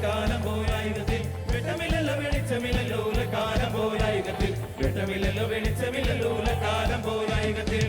കാലം പോയായുഗത്തിൽ വെട്ടമില്ലല്ലോ വെളിച്ചമില്ലല്ലോ കാലം പോയായുഗത്തിൽ വെട്ടമില്ലല്ലോ വെളിച്ചമില്ലല്ലോ കാലം പോയായുഗത്തിൽ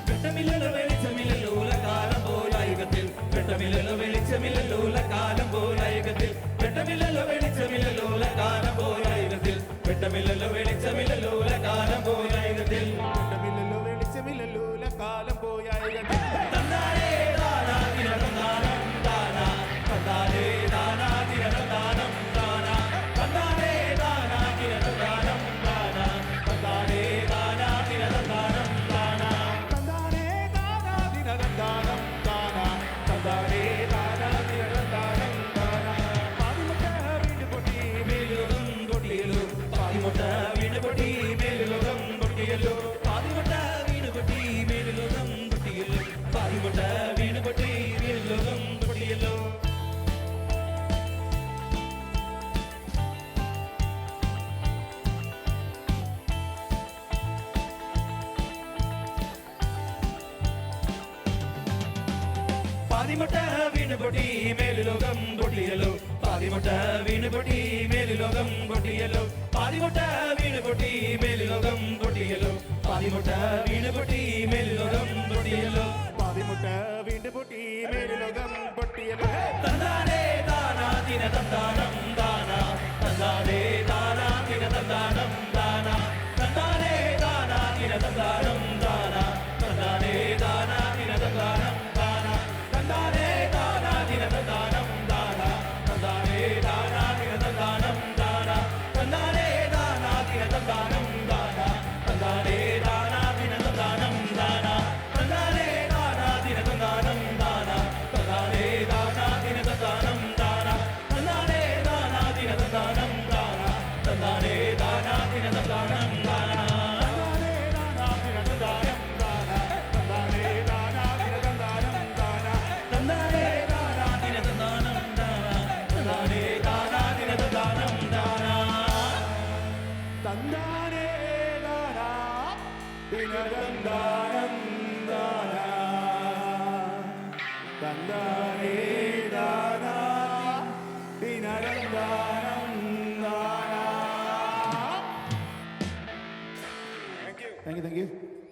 വെട്ടമില്ലല്ലോ വെളിച്ചമില്ലല്ലോ കാലം പോയായുഗത്തിൽ വെട്ടമില്ലല്ലോ വെളിച്ചമില്ലല്ലോ കാലം പോയായുഗത്തിൽ വെട്ടമില്ലല്ലോ വെളിച്ചമില്ലല്ലോ കാലം പോയായുഗത്തിൽ വെട്ടമില്ലല്ലോ വെളിച്ചമില്ലല്ലോ കാലം പോയായുഗത്തിൽ വെട്ടമില്ലല്ലോ വെളിച്ചമില്ലല്ലോ കാലം പോയായുഗത്തിൽ തന്നാരേ ദാനാ ദിനം ദാനം ദാനാ തന്നാരേ ദാനാ ദിനം ദാനം ദാനാ തന്നാരേ ദാനാ ദിനം ദാനം ദാനാ തന്നാരേ ദാനാ ദിനം ദാനം ദാനാ തന്നാരേ ദാനാ ദിനം ദാനം ദാനാ തന്നാരേ ദാനാ ദിനം ദാനം ദാനാ പാതിമുട്ട വീട് പൊട്ടി മേലുലോകം പൊട്ടിയല്ലോ പാതിമുട്ട വീട് പൊട്ടി മേലുലോകം പൊട്ടിയല്ലോ പാതിമുട്ട വീട് പൊട്ടി മേലുലോകം പൊട്ടിയല്ലോ പാതിമുട്ട വീട് പൊട്ടി മേലുലോകം പൊട്ടിയല്ലോ പാതിമുട്ട വീണ് പൊട്ടി മേലുലോകം പൊട്ടിയല്ലോ പാതിമുട്ട വീണ് പൊട്ടി മേലുലോകം പൊട്ടിയല്ലോ പാതിമുട്ട വീണ് പൊട്ടി മേലുലോകം പൊട്ടിയല്ലോ പാതിമുട്ട വീണ് പൊട്ടി മേലുലോകം പൊട്ടിയല്ലോ പാതിമുട്ട വീട് പൊട്ടി മേലുലോകം പൊട്ടിയല്ലോ തന്നാരേ ദാനാ ദിന തന്താനം ദാനാ തന്നാരേ ദാനാ ദിന തന്താനം ദാനാ തന്നാരേ ദാനാ ദിന തന്താനം ദാനാ തന്നാരേ ദാനാ ദിന തന്താനം ദാനാ തന്നാരേ ദാനാ ദിന തന്താനം ദാനാ തന്നാരേ ദാനാ ദിന തന്താനം ദാനാ തന്നാരേ ദാനാ ദിന തന്താനം ദാനാ തന്നാരേ ദാനാ ദിന തന്താനം ദാനാ തന്നാരേ ദാനാ ദിന തന്താനം ദാനാ തന്നാരേ ദാനാ ദിന തന്താനം ദാനാ തന്നാരേ ദാനാ ദിന തന്താനം ദാനാ തന്നാരേ ദാനാ ദിന തന്താനം ദാനാ തന്നാരേ ദാനാ ദിനം ദാനം ദാനാ തന്നാരേ ദാനാ ദിന തന്താനം ദാനാ തന്നാരേ ദാനാ ദിന തന്താനം ദാനാ തന്നാരേ ദാനാ ദിനം ദാനം ദാനാ തന്നാരേ ദാനാ ദിനം ദാനം ദാനാ. Thank you.